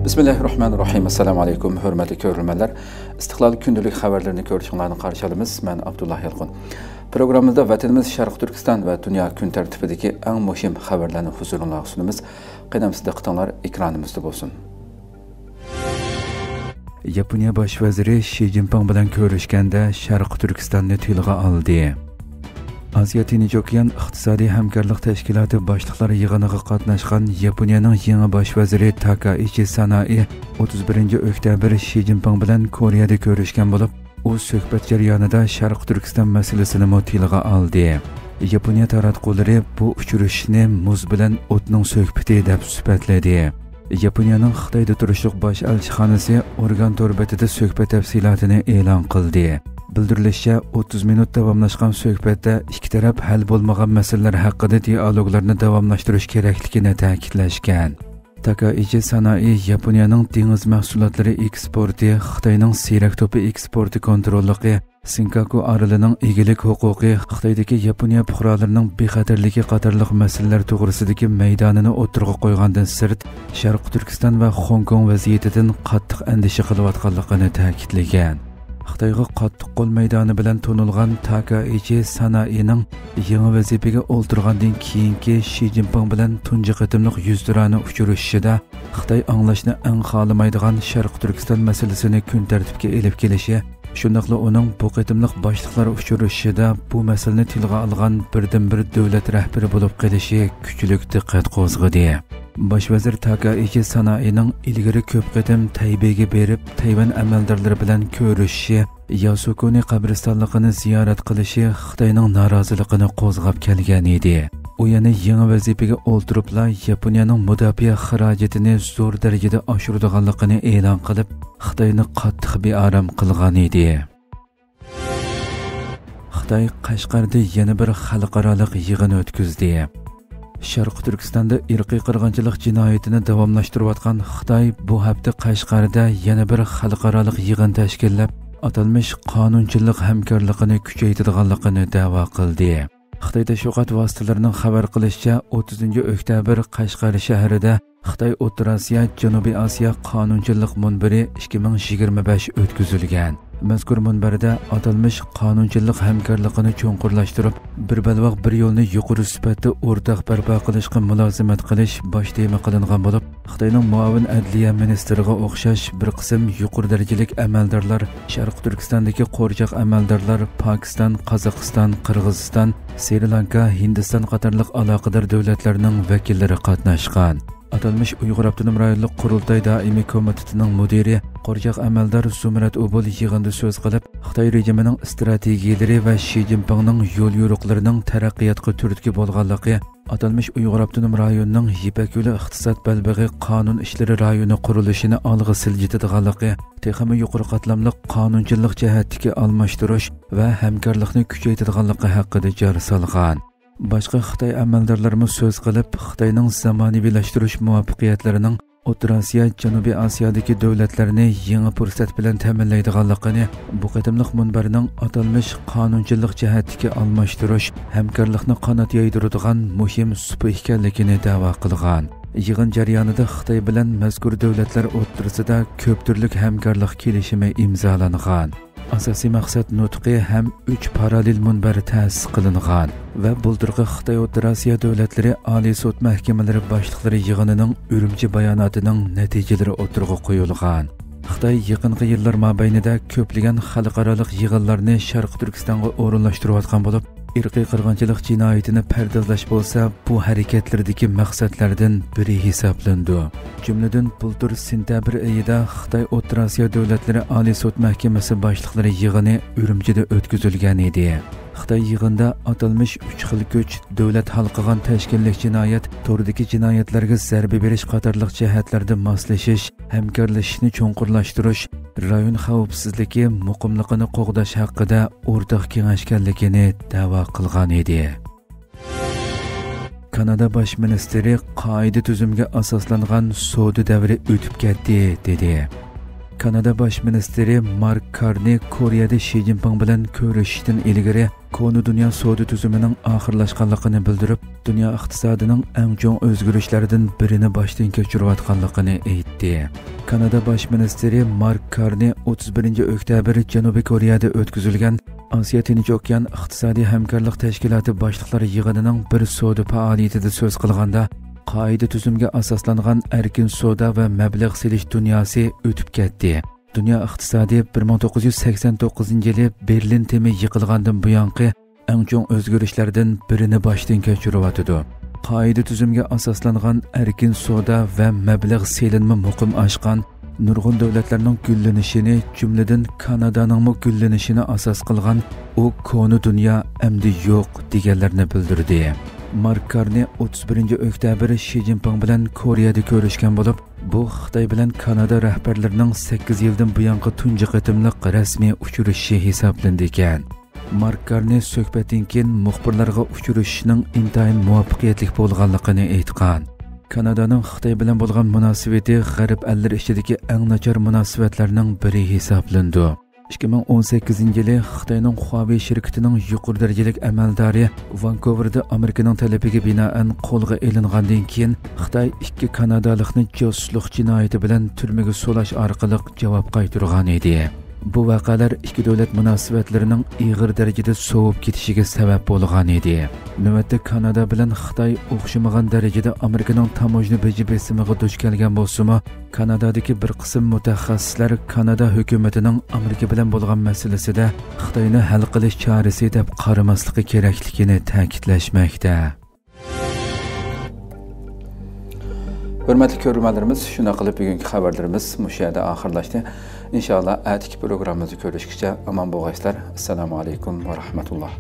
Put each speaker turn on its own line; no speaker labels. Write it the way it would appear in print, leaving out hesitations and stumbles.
Bismillahirrahmanirrahim. Assalamu alaykum, hurmatli ko'ruvchilar. Istiqlol kundalik xabarlarini ko'rishinglarni qarshi olamiz. Men Abdullah Yalqin. Programmamizda vatanimiz Sharq Turkiston va dunyo kun tartibidagi eng muhim xabarlarni huzuringizga sunamiz. Qadamsizda qitinglar ekranimizda bo'lsin. Yaponiya bosh vaziri Xi Jinping bilan ko'rishganda Sharq Turkistonni tilga oldi. Asiya Tinch okean iqtisodiy hamkorlik tashkiloti boshliqlari yig'iniga qatnashgan Yaponiyaning yangi bosh vaziri Takaichi Sanai 31 oktyabr Xi Jinping bilan Koreyada ko'rishgan bo'lib, u suhbat jarayonida Sharq Turkiston masalasini tilga oldi. Yaponiya taratqullari bu uchrashishni muz bilan o'tning suhbati deb sifatladi. Yaponiyaning Xitoyda turishliq bosh elchixonasi organ to'rbatida suhbat tafsilotini e'lon qildi. Bildirilishicha 30 minut davomlashgan suhbatda ikki taraf hal bo'lmagan masalalar haqida dialoglarni davomlashtirish kerakligini ta'kidlashgan. Takaichi Sanai Yaponiyaning dengiz mahsulotlari eksporti, Xitoyning siyrak to'pi eksporti kontrolligi, Senkaku orolining egilik huquqi, Xitoydagi Yaponiya fuqarolarining bexatarligi qatorliq masalalar to'g'risidagi maydonini o'tirg'a qo'ygandan sirt, Sharq Turkiston va Hong Kong vaziyatidan qattiq andisha qilayotganligini ta'kidlagan. Xitoyga qattiq qo'l maydoni bilan to'nilgan Takaichi Sanaining yangi vazifaga o'ltirgandan keyingi Xi Jinping bilan tunji qatimliq yuzturani uchrashishida Xitoy anglashni eng xohlamaydigan Sharq Turkiston masalasini kun tartibga elib kelishi, shundaqla uning bu qatimliq boshliqlar uchrashishida bu masalani tilga olgan birdan-bir davlat rahbari bo'lib qolishi kuchli diqqat qo'zg'adi. Bosh vazir Takaichi Sanaining ilgari ko'p qatim Taybeyga berib, Tayvan amaldorlari bilan ko'rishishi, Yasukuni qabristonligini ziyorat qilishi Xitoyning noroziligini qo'zg'ab kelgan edi. U yana yangi vazifaga o'ltiribla Yaponiyaning mudofaa xarajatini zo'r darajada oshiradiganligini e'lon qilib, Xitoyni qattiq bearam qilgan edi. Xitoy Qashqarda yana bir xalqaro yig'in o'tkazdi. Sharq Turkistonda irqiy qirg'inchilik jinoyatini davomlashtirayotgan Xitoy bu hafta Qashqarda yana bir xalqaro yig'in tashkillab, atalmish qonunchilik hamkorligini kuchaytirganligini da'vo qildi. Xitoy tashviqot vositalarining xabar qilishicha, 30 oktyabr Qashqar shahrida Xitoy O'rta Osiyo Janubiy Osiyo qonunchilik munbiri 2025 o'tkazilgan. Mazkur munbarda atalmish qonunchilik hamkorligini cho'nqurlashtirib, bir balvoq bir yo'lni yuqori sifatda o'rtaq barpo qilishga mulozimat qilish bosh tema qilingan bo'lib, Xitoyning muavin adliya ministriga o'xshash bir qism yuqori darajalik amaldorlar, Sharq Turkistondagi qo'rchoq amaldorlar, Pokiston, Qozog'iston, Qirg'iziston, Sri Lanka, Hindiston qatorliq aloqador davlatlarning vakillari qatnashgan. Atalmish Uyg'ur Abtonom rayonlik qurultay doimiy komitetining mudiri qo'rchoq amaldor Zumrat Ubul yig'inda so'z qilib, Xitoy rejimining strategiyalari va Xi Jinpingning yo'l yo'riqlarining taraqqiyotga turtki bo'lganligi, atalmish Uyg'ur Abtonom rayonining Yipak yo'li iqtisod balbig'i qonun ishlari rayoni qurilishini olg'a siljitadiganligi, texmi yuqori qatlamli qonunchilik jihatdagi almashtirish va hamkorlikni kuchaytirganligi haqida jar solgan. Boshqa Xitoy amaldorlarimiz so'z qilib, Xitoyning zamonaviylashtirish muvaffaqiyatlarining O'rta Osiyo, Janubiy Osiyodagi davlatlarni yangi fursat bilan ta'minlaydiganligini, bu qatimliq munbarning atalmish qonunchilik jihatdagi almashtirish, hamkorlikni qanot yoydiradigan muhim supa ekanligini da'vo qilgan. Yig'in jarayonida Xitoy bilan mazkur davlatlar o'rtasida ko'p turli hamkorlik kelishimi imzolangan. Asosiy maqsad nutqi ham 3 parallel munbar ta'sis qilingan va buldirg'i Xitoy O'rta Osiyo davlatlari Oliy sud mahkamalari boshliqlari yig'inining Urumchi bayonotining natijalari o'tirg'a qo'yilgan. Xitoy yaqinqi yillar mobaynida ko'plagan xalqaro yig'inlarni Sharq Turkistonga o'rinlashtirayotgan bo'lib, irqiy qirg'inchilik jinoyatini pardozlash bo'lsa, bu harakatlardagi maqsadlardan biri hisoblandi. Jumladan, bultur sentabr oyida Xitoy O'rta Osiyo davlatlari Oliy sud mahkamasi boshliqlari yig'ini Urumchida o'tkazilgan edi. Xitoy yig'inda atalmish 3 xil kuch, davlat halqagan tashkillik jinoyat, turdagi jinoyatlarga zarba berish qatorliq jihatlarda moslashish, hamkorlashishni cho'nqurlashtirish, rayon xavfsizligi, muqimligini qo'g'dash haqida o'rtaq kengashganligini da'vo qilgan edi. Kanada bosh ministri qoida tuzumga asoslangan savdo davri o'tib ketdi dedi. Kanada bosh ministri Mark Carney Koreyada Xi Jinping bilan ko'rishishdan ilgari konu dünya savdo tüzümünün oxirlashganligini bildirib, dünya iqtisodining eng chong o'zgarishlardan birini boshdan kechirayotganligini aytdi. Kanada bosh ministri Mark Carney 31-oktyabr Janubiy Koreyada o'tkazilgan Osiyo Tinch okean iqtisodiy hamkorlik tashkiloti boshliqlari yig'inining bir savdo faoliyatida so'z qilganda, qoida tuzumga asoslangan erkin savdo va mablag' selish dunyosi o'tib ketdi. Dünya iqtisodi 1989-yili Berlin temi yiqilgandan buyonqi eng chong o'zgarishlardan birini boshdan kechirayotdi. Qoida tuzumga asoslangan erkin savdo va mablag' selinma muqim oshgan nurg'un davlatlarning gullanishini, jumladan Kanadaning gullanishini asos qilgan u konu dunyo amdi yo'q deganlarni bildirdi. Mark Carney 31-oktyabr Xi Jinping bilan Koreyada ko'rishgan bo'lib, bu Xitoy bilan Kanada rahbarlarining 8 yildan buyongi tunji qatimliq rasmiy uchrashishi hisoblandi ekan. Mark Carney suhbatdan keyin muxbirlarga uchrashishning intayin muvaffaqiyatli bo'lganligini aytgan. Kanadaning Xitoy bilan bo'lgan munosabati g'arb allari ichidagi eng nachar munosabatlarning biri hisoblandi. 2018-yili Xitoyning Huawei shirkatining yuqori darajalik amaldori Vancouverda Amerikaning talabiga binoan qo'lga olingandan keyin Xitoy ikki kanadalikni josuslik jinoyati bilan turmaga so'lash orqali javob qaytargan edi. Bu voqealar ikki davlat munosabatlarining ig'ir darajada sovib ketishiga sabab bo'lgan edi. Navbatda Kanada bilan Xitoy o'xshamagan darajada Amerikaning tamojna bejibesimiga duch kelgan bo'lsa-mu, Kanadadagi bir qism mutaxassislar Kanada hukumatining Amerika bilan bo'lgan masalasida Xitoyni hal qilish chorasi deb qaramasligi kerakligini ta'kidlashmoqda. Hurmatli ko'ruvchilarimiz, shuna qilib bugungi xabarlarimiz mushu yerda oxirlashdi. Inshaalloh atiki programmamizni ko'rishgacha omon bo'linglar. Assalomu alaykum va rahmatulloh.